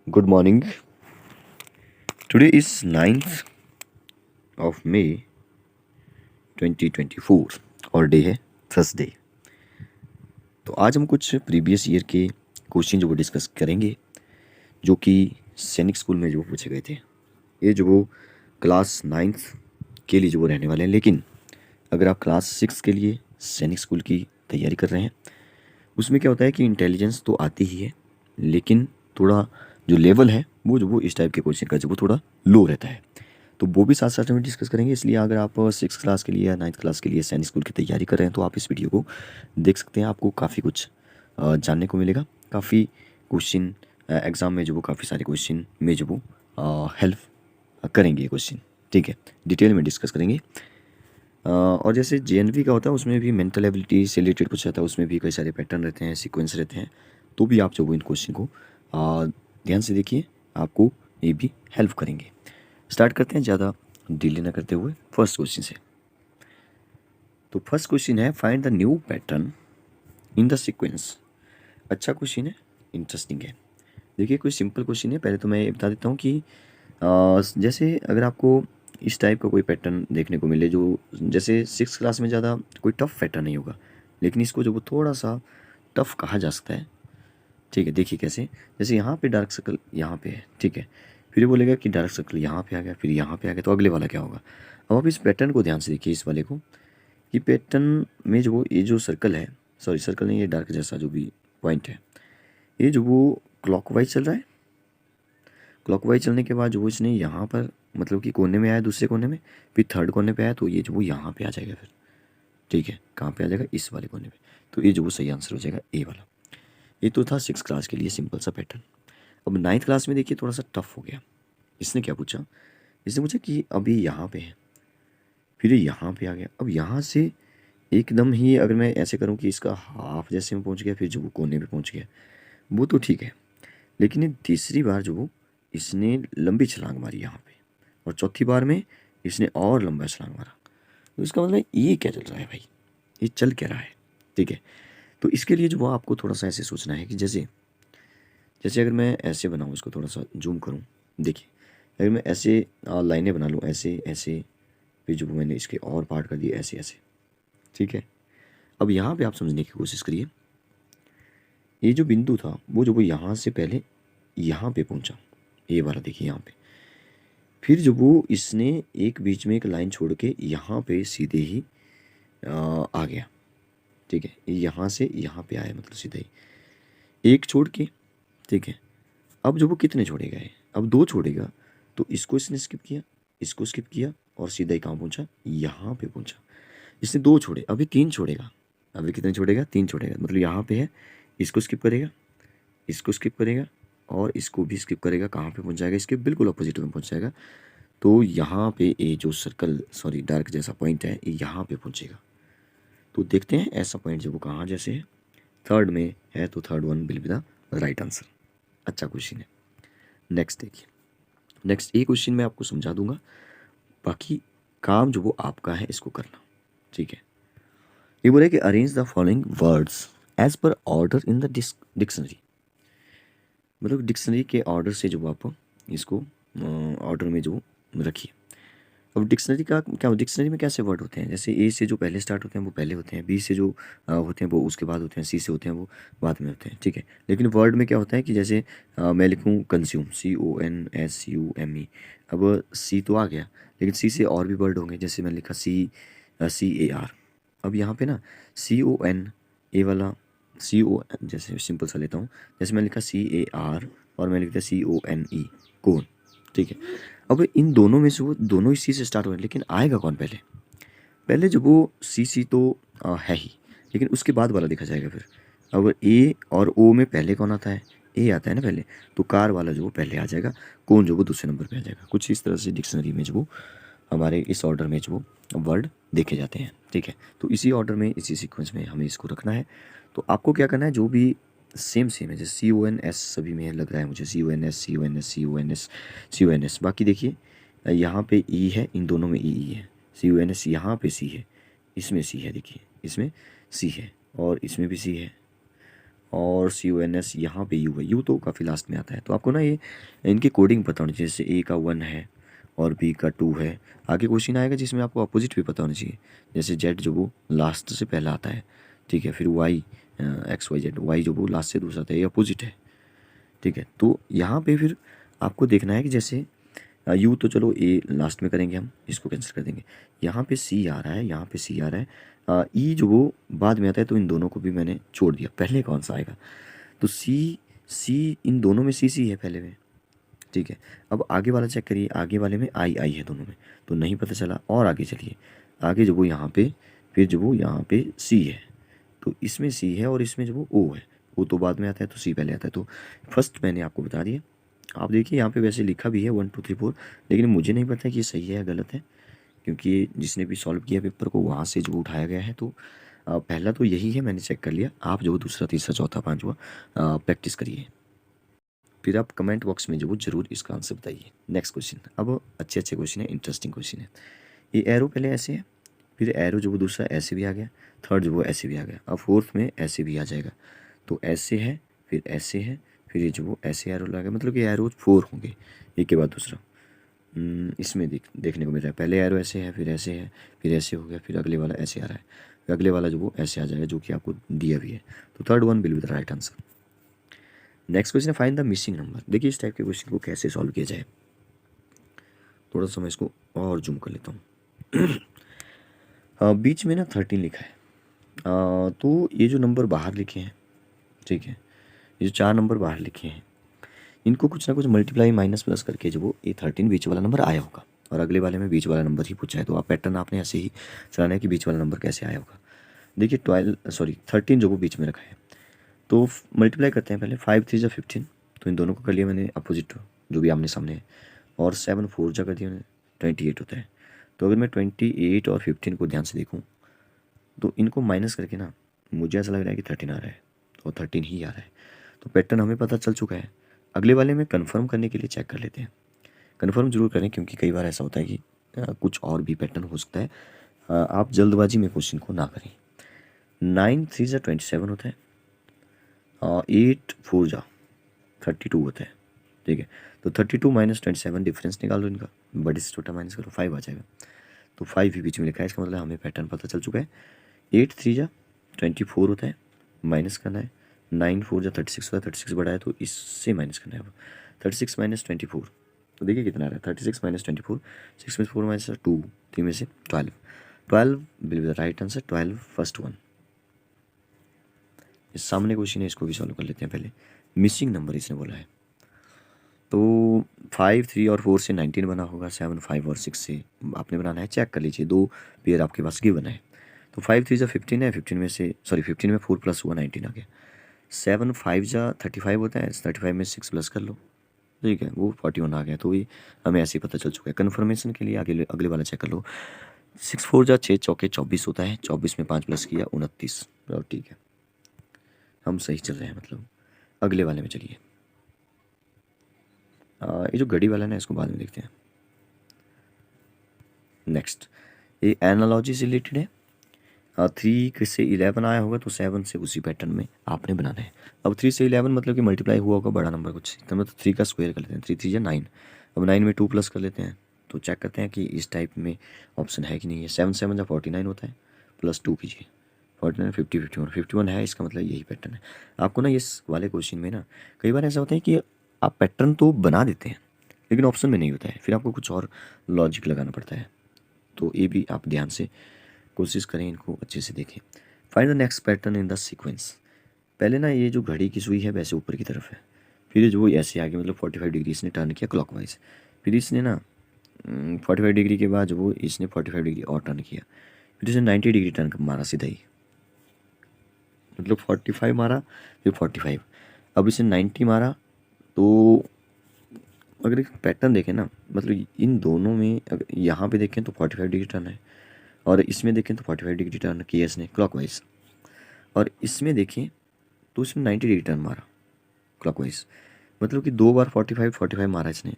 Good morning. Today is 9th of May 2024 और day है Thursday. तो आज हम कुछ प्रीवियस ईयर के क्वेश्चन जो वो डिस्कस करेंगे जो कि सैनिक स्कूल में जो पूछे गए थे। ये जो वो क्लास 9th के लिए जो वो रहने वाले हैं, लेकिन अगर आप क्लास 6 के लिए सैनिक स्कूल की तैयारी कर रहे हैं उसमें क्या होता है कि इंटेलिजेंस तो आती ही है, लेकिन थोड़ा जो लेवल है वो जो वो इस टाइप के क्वेश्चन का जो वो थोड़ा लो रहता है। तो वो भी साथ साथ में डिस्कस करेंगे। इसलिए अगर आप 6 क्लास के लिए या 9th क्लास के लिए सैनिक स्कूल की तैयारी कर रहे हैं तो आप इस वीडियो को देख सकते हैं। आपको काफ़ी कुछ जानने को मिलेगा। काफ़ी क्वेश्चन एग्ज़ाम में जो वो काफ़ी सारे क्वेश्चन में जो वो हेल्प करेंगे ये क्वेश्चन। ठीक है, डिटेल में डिस्कस करेंगे। और जैसे जेएनवी का होता है उसमें भी मेंटल एबिलिटी से रिलेटेड कुछ रहता है, उसमें भी कई सारे पैटर्न रहते हैं, सीक्वेंस रहते हैं। तो भी आप जो वो इन क्वेश्चन को ध्यान से देखिए, आपको ये भी हेल्प करेंगे। स्टार्ट करते हैं ज़्यादा डिले ना करते हुए फर्स्ट क्वेश्चन से। तो फर्स्ट क्वेश्चन है find the new pattern in the sequence. अच्छा क्वेश्चन है, इंटरेस्टिंग है। देखिए कोई सिंपल क्वेश्चन है। पहले तो मैं ये बता देता हूँ कि जैसे अगर आपको इस टाइप का कोई पैटर्न देखने को मिले जो जैसे 6 क्लास में ज़्यादा कोई टफ पैटर्न नहीं होगा, लेकिन इसको जो वो थोड़ा सा टफ कहा जा सकता है। ठीक है, देखिए कैसे। जैसे यहाँ पे डार्क सर्कल यहाँ पे है, ठीक है, फिर ये बोलेगा कि डार्क सर्कल यहाँ पे आ गया, फिर यहाँ पे आ गया, तो अगले वाला क्या होगा। अब आप इस पैटर्न को ध्यान से देखिए, इस वाले को। ये पैटर्न में जो वो ये जो सर्कल है, सॉरी सर्कल नहीं, ये डार्क जैसा जो भी पॉइंट है, ये जो वो क्लॉकवाइज चल रहा है। क्लॉकवाइज चलने के बाद जो वो इसने यहाँ पर मतलब कि कोने में आया, दूसरे कोने में, फिर थर्ड कोने पे आया, तो ये जो वो यहाँ पे आ जाएगा फिर। ठीक है, कहाँ पे आ जाएगा, इस वाले कोने पे। तो ये जो वो सही आंसर हो जाएगा ए वाला। ये तो था 6 क्लास के लिए सिंपल सा पैटर्न। अब 9th क्लास में देखिए थोड़ा सा टफ हो गया। इसने क्या पूछा, इसने पूछा कि अभी यहाँ पे है, फिर ये यहाँ पे आ गया। अब यहाँ से एकदम ही अगर मैं ऐसे करूँ कि इसका हाफ जैसे में पहुँच गया, फिर जो वो कोने पे पहुँच गया, वो तो ठीक है। लेकिन ये तीसरी बार जो वो इसने लंबी छलांग मारी यहाँ पे, और चौथी बार में इसने और लंबा छलांग मारा। तो इसका मतलब ये क्या चल रहा है भाई, ये चल क्या रहा है। ठीक है, तो इसके लिए जो वो आपको थोड़ा सा ऐसे सोचना है कि जैसे जैसे अगर मैं ऐसे बनाऊँ, इसको थोड़ा सा जूम करूँ, देखिए अगर मैं ऐसे लाइनें बना लूँ, ऐसे ऐसे, फिर जो मैंने इसके और पार्ट कर दिए ऐसे ऐसे। ठीक है, अब यहाँ पे आप समझने की कोशिश करिए। ये जो बिंदु था वो जो वो यहाँ से पहले यहाँ पे पहुँचा, ये वाला देखिए यहाँ पे। फिर जो वो इसने एक बीच में एक लाइन छोड़ के यहाँ पे सीधे ही आ गया। ठीक है, यहाँ से यहाँ पे आया, मतलब सीधा ही एक छोड़ के। ठीक है, अब जो वो कितने छोड़ेगा है, अब 2 छोड़ेगा, तो इसको इसने स्किप किया, इसको स्किप किया, और सीधा ही कहाँ पहुँचा, यहाँ पे पहुँचा। इसने 2 छोड़े, अभी 3 छोड़ेगा। अभी कितने छोड़ेगा, 3 छोड़ेगा, मतलब यहाँ पे है, इसको स्किप करेगा, इसको स्किप करेगा, और इसको भी स्किप करेगा। कहाँ पे पहुँच जाएगा, इसके बिल्कुल अपोजिट में पहुँच जाएगा। तो यहाँ पे ये जो सर्कल सॉरी डार्क जैसा पॉइंट है, ये यहाँ पे पहुँचेगा। तो देखते हैं ऐसा पॉइंट जो वो कहाँ जैसे है, थर्ड में है, तो third one will be the right answer. अच्छा क्वेश्चन है। नेक्स्ट देखिए, नेक्स्ट ये क्वेश्चन मैं आपको समझा दूंगा, बाकी काम जो वो आपका है इसको करना। ठीक है, ये बोले कि arrange the following words as per order in the dictionary. मतलब डिक्शनरी के ऑर्डर से जो आप इसको ऑर्डर में जो रखिए। अब डिक्शनरी का क्या, डिक्शनरी में कैसे वर्ड होते हैं, जैसे ए से जो पहले स्टार्ट होते हैं वो पहले होते हैं, बी से जो होते हैं वो उसके बाद होते हैं, सी से होते हैं वो बाद में होते हैं। ठीक है, लेकिन वर्ड में क्या होता है कि जैसे मैं लिखूँ कंज्यूम, CONSUME। अब सी तो आ गया, लेकिन सी से और भी वर्ड होंगे, जैसे मैंने लिखा CAR। अब यहाँ पे ना CON ए वाला CO, जैसे सिंपल सा लेता हूँ, जैसे मैंने लिखा CAR और मैं लिखता CONE कोन। ठीक है, अब इन दोनों में से वो दोनों ही सी से स्टार्ट हो रहे हैं, लेकिन आएगा कौन पहले, पहले जो वो सी तो है ही, लेकिन उसके बाद वाला देखा जाएगा फिर। अब ए और ओ में पहले कौन आता है, ए आता है ना पहले, तो कार वाला जो वो पहले आ जाएगा, कौन जो वो दूसरे नंबर पे आ जाएगा। कुछ इस तरह से डिक्शनरी में जो वो हमारे इस ऑर्डर में जो वो वर्ड देखे जाते हैं। ठीक है, तो इसी ऑर्डर में इसी सीक्वेंस में हमें इसको रखना है। तो आपको क्या करना है, जो भी सेम सेम है, जैसे CONS सभी में लग रहा है मुझे, CONS, बाकी देखिए यहाँ पे ई है, इन दोनों में ई है। CONS यहाँ पे सी है, इसमें सी है, देखिए इसमें सी है, और इसमें भी सी है, और CONS यहाँ पे U है, U तो काफ़ी लास्ट में आता है। तो आपको ना ये इनकी कोडिंग पता होनी चाहिए, जैसे A का 1 है और B का 2 है। आगे क्वेश्चन आएगा जिसमें आपको अपोजिट भी पता होना चाहिए, जैसे Z जो वो लास्ट से पहला आता है, ठीक है, फिर Y XYZ, Y जो वो लास्ट से दूसरा आता है, ये अपोजिट है, ठीक है। तो यहाँ पे फिर आपको देखना है कि जैसे U तो चलो A लास्ट में करेंगे, हम इसको कैंसिल कर देंगे। यहाँ पे C आ रहा है, यहाँ पे C आ रहा है, E जो वो बाद में आता है, तो इन दोनों को भी मैंने छोड़ दिया। पहले कौन सा आएगा, तो C इन दोनों में C है पहले में, ठीक है। अब आगे वाला चेक करिए, आगे वाले में I है दोनों में, तो नहीं पता चला। और आगे चलिए, आगे जो वो यहाँ पे, फिर जो वो यहाँ पे C है, तो इसमें C है और इसमें जो वो O है, O तो बाद में आता है तो C पहले आता है। तो फर्स्ट मैंने आपको बता दिया। आप देखिए यहाँ पे वैसे लिखा भी है 1 2 3 4, लेकिन मुझे नहीं पता कि ये सही है या गलत है, क्योंकि जिसने भी सॉल्व किया पेपर को वहाँ से जो उठाया गया है। तो पहला तो यही है, मैंने चेक कर लिया। आप जो दूसरा तीसरा चौथा पांचवा प्रैक्टिस करिए, फिर आप कमेंट बॉक्स में जो वो जरूर इसका आंसर बताइए। नेक्स्ट क्वेश्चन, अब अच्छे अच्छे क्वेश्चन है, इंटरेस्टिंग क्वेश्चन है। ये एरो पहले ऐसे है, फिर एरो जो वो दूसरा ऐसे भी आ गया, थर्ड जो वो ऐसे भी आ गया, अब फोर्थ में ऐसे भी आ जाएगा। तो ऐसे है, फिर ऐसे है, फिर ये जो वो ऐसे एरो लगा, मतलब कि एरो 4 होंगे एक के बाद दूसरा। इसमें देखने को मिल रहा है, पहले एरो ऐसे है, फिर ऐसे है, फिर ऐसे हो गया, फिर अगले वाला ऐसे आ रहा है, फिर अगले वाला जो वो ऐसे आ जाएगा, जो कि आपको दिया भी है। तो third one will be the right answer. Next question है फाइंड द मिसिंग नंबर। देखिए इस टाइप के क्वेश्चन को कैसे सॉल्व किया जाए, थोड़ा सा मैं इसको और जूम कर लेता हूँ। बीच में ना 13 लिखा है, तो ये जो नंबर बाहर लिखे हैं, ठीक है, ये जो 4 नंबर बाहर लिखे हैं, इनको कुछ ना कुछ मल्टीप्लाई माइनस प्लस करके जो वो ये 13 बीच वाला नंबर आया होगा, और अगले वाले में बीच वाला नंबर ही पूछा है। तो आप पैटर्न आपने ऐसे ही चलाना है कि बीच वाला नंबर कैसे आया होगा। देखिए 13 जो वो बीच में रखा है, तो मल्टीप्लाई करते हैं पहले। 5 3 जा 15, तो इन दोनों को कर लिया मैंने अपोजिट जो भी आमने सामने है, और 7 4 जा कर दिया मैंने, 28 होता है। तो अगर मैं 28 और 15 को ध्यान से देखूँ, तो इनको माइनस करके ना मुझे ऐसा लग रहा है कि 13 आ रहा है, और 13 ही आ रहा है। तो पैटर्न हमें पता चल चुका है। अगले वाले में कंफर्म करने के लिए चेक कर लेते हैं। कंफर्म जरूर करें, क्योंकि कई बार ऐसा होता है कि कुछ और भी पैटर्न हो सकता है। आप जल्दबाजी में क्वेश्चन को ना करें। 9 3 जा 27 होता है, 8 4 जा 32 होता है, ठीक है। तो 32 माइनस 27 डिफरेंस निकालो इनका, बड़े से छोटा माइनस करो, 5 आ जाएगा। तो 5 ही बीच में लिखा है, इसका मतलब हमें पैटर्न पता चल चुका है। 8 3 जा 24 होता है, माइनस करना है। 9 4 जा 36 होता है, 36 बड़ा है तो इससे माइनस करना है। अब 36 माइनस 24, तो देखिए कितना आ रहा है, 36 माइनस 24, 6 में 4 माइनस 2, 3 में से 12 will be the right answer. 12 first one. इस सामने क्वेश्चन है, इसको भी सॉल्व कर लेते हैं पहले। मिसिंग नंबर इसने बोला है, तो 5 3 और 4 से 19 बना होगा, 7 5 और 6 से आपने बनाना है। चेक कर लीजिए, 2 पेयर आपके पास गिवन है। तो 5 3 जा 15 है, 15 में से 15 में 4 प्लस हुआ 19 आ गया। 7 5 जा 35 होता है, 35 में 6 प्लस कर लो, ठीक है, वो 41 आ गया। तो ये हमें ऐसे ही पता चल चुका है। कन्फर्मेशन के लिए आगे अगले वाला चेक कर लो। 6 4 जा 6 चौके 24 होता है, 24 में 5 प्लस किया 29, और ठीक है, हम सही चल रहे हैं। मतलब अगले वाले में चलिए। ये जो घड़ी वाला है ना, इसको बाद में देखते हैं। नेक्स्ट, ये एनालॉजी से रिलेटेड है। 3 से 11 आया होगा, तो 7 से उसी पैटर्न में आपने बनाना है। अब 3 से 11 मतलब कि मल्टीप्लाई हुआ होगा बड़ा नंबर कुछ, तो मतलब 3 का स्क्वायर कर लेते हैं। 3 3 या 9, अब 9 में 2 प्लस कर लेते हैं। तो चेक करते हैं कि इस टाइप में ऑप्शन है कि नहीं है। 7 7 या 49 होता है, प्लस 2 कीजिए, 49 50 51 है, इसका मतलब यही पैटर्न है। आपको ना इस वाले क्वेश्चन में ना कई बार ऐसा होता है कि आप पैटर्न तो बना देते हैं, लेकिन ऑप्शन में नहीं होता है, फिर आपको कुछ और लॉजिक लगाना पड़ता है। तो ये भी आप ध्यान से कोशिश करें, इनको अच्छे से देखें। Find the next pattern in the sequence. पहले ना ये जो घड़ी की सुई है वैसे ऊपर की तरफ है, फिर जो ऐसे आगे मतलब 45 डिग्री इसने टर्न किया क्लॉकवाइज, फिर इसने ना 45 डिग्री के बाद जो वो इसने 45 डिग्री और टर्न किया, फिर इसने 90 डिग्री टर्न मारा सीधा ही, मतलब 45 मारा फिर 45, अब इसने 90 मारा। तो अगर एक पैटर्न देखें ना, मतलब इन दोनों में अगर यहाँ पे देखें तो 45 डिग्री टर्न है, और इसमें देखें तो 45 डिग्री टर्न किया इसने क्लॉकवाइज, और इसमें देखें तो इसने 90 डिग्री टर्न मारा क्लॉकवाइज, मतलब कि 2 बार 45 मारा इसने,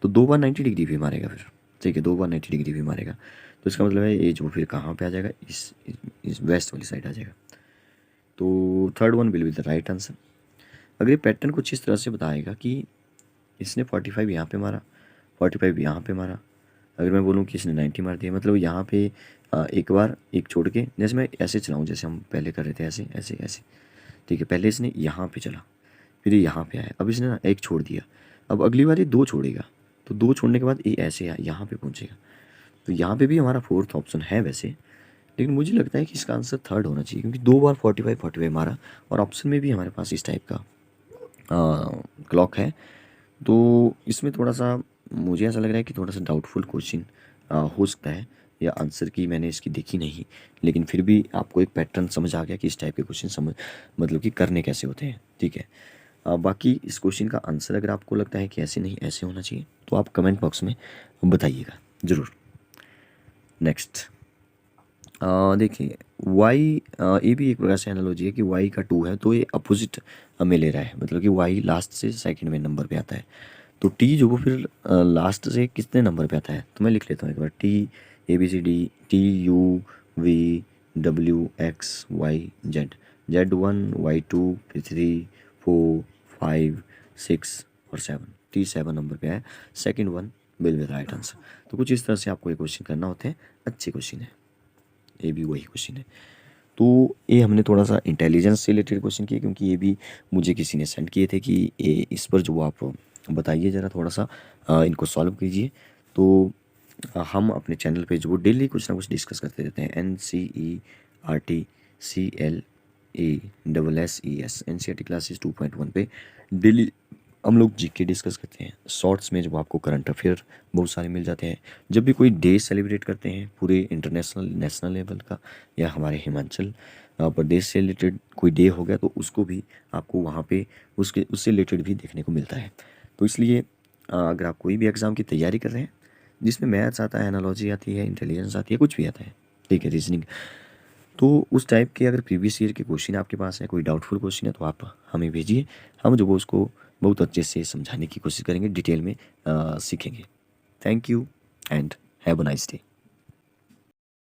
तो 2 बार 90 डिग्री भी मारेगा फिर, ठीक है, 2 बार 90 डिग्री भी मारेगा। तो इसका मतलब है ये जो फिर कहाँ पे आ जाएगा, इस वेस्ट वाली साइड आ जाएगा। तो third one will be the right answer. अगर ये पैटर्न कुछ इस तरह से बताएगा कि इसने 45 यहाँ पे मारा, 45 यहाँ पे मारा, अगर मैं बोलूँ कि इसने 90 मार दिया, मतलब यहाँ पे एक बार एक छोड़ के, जैसे मैं ऐसे चलाऊँ जैसे हम पहले कर रहे थे, ऐसे ऐसे ऐसे, ठीक है। पहले इसने यहाँ पे चला, फिर ये यहाँ पे आया, अब इसने ना एक छोड़ दिया, अब अगली बार ये दो छोड़ेगा, तो दो छोड़ने के बाद ये ऐसे यहाँ पे पहुँचेगा। तो यहाँ पे भी हमारा फोर्थ ऑप्शन है वैसे, लेकिन मुझे लगता है कि इसका आंसर थर्ड होना चाहिए, क्योंकि दो बार 45 मारा और ऑप्शन में भी हमारे पास इस टाइप का क्लॉक है। तो इसमें थोड़ा सा मुझे ऐसा लग रहा है कि थोड़ा सा डाउटफुल क्वेश्चन हो सकता है, या आंसर की मैंने इसकी देखी नहीं, लेकिन फिर भी आपको एक पैटर्न समझ आ गया कि इस टाइप के क्वेश्चन समझ मतलब कि करने कैसे होते हैं, ठीक है। बाकी इस क्वेश्चन का आंसर अगर आपको लगता है कि ऐसे नहीं ऐसे होना चाहिए, तो आप कमेंट बॉक्स में बताइएगा ज़रूर। नेक्स्ट देखिए वाई, ये भी एक प्रकार से एनालॉजी है कि वाई का 2 है तो ये अपोजिट में ले रहा है, मतलब कि वाई लास्ट से सेकंड में नंबर पे आता है, तो टी जो वो फिर लास्ट से कितने नंबर पे आता है, तो मैं लिख लेता हूँ एक बार, T ABCD TUVWXYZ, Z1 Y2 फिर 3 4 5 6 और 7, T7 नंबर पे है, second one will be right answer. तो कुछ इस तरह से आपको ये क्वेश्चन करना होते हैं, अच्छे क्वेश्चन है, ये भी वही क्वेश्चन है। तो ये हमने थोड़ा सा इंटेलिजेंस से रिलेटेड क्वेश्चन किए, क्योंकि ये भी मुझे किसी ने सेंड किए थे कि ये इस पर जो आप बताइए ज़रा थोड़ा सा इनको सॉल्व कीजिए। तो हम अपने चैनल पे जो डेली कुछ ना कुछ डिस्कस करते रहते हैं, NCERT क्लासेस 2.1 पे डेली हम लोग जीके डिस्कस करते हैं। शॉर्ट्स में जो आपको करंट अफेयर बहुत सारे मिल जाते हैं, जब भी कोई डे सेलिब्रेट करते हैं पूरे इंटरनेशनल नेशनल लेवल का, या हमारे हिमाचल प्रदेश से रिलेटेड कोई डे हो गया, तो उसको भी आपको वहाँ पे उससे रिलेटेड भी देखने को मिलता है। तो इसलिए अगर आप कोई भी एग्ज़ाम की तैयारी कर रहे हैं जिसमें मैथ्स आता है, एनालॉजी आती है, इंटेलिजेंस आती है, कुछ भी आता है, ठीक है, रीजनिंग, तो उस टाइप के अगर प्रीवियस ईयर के क्वेश्चन आपके पास है, कोई डाउटफुल क्वेश्चन है, तो आप हमें भेजिए, हम जो वो उसको बहुत अच्छे से समझाने की कोशिश करेंगे, डिटेल में सीखेंगे। Thank you and have a nice day.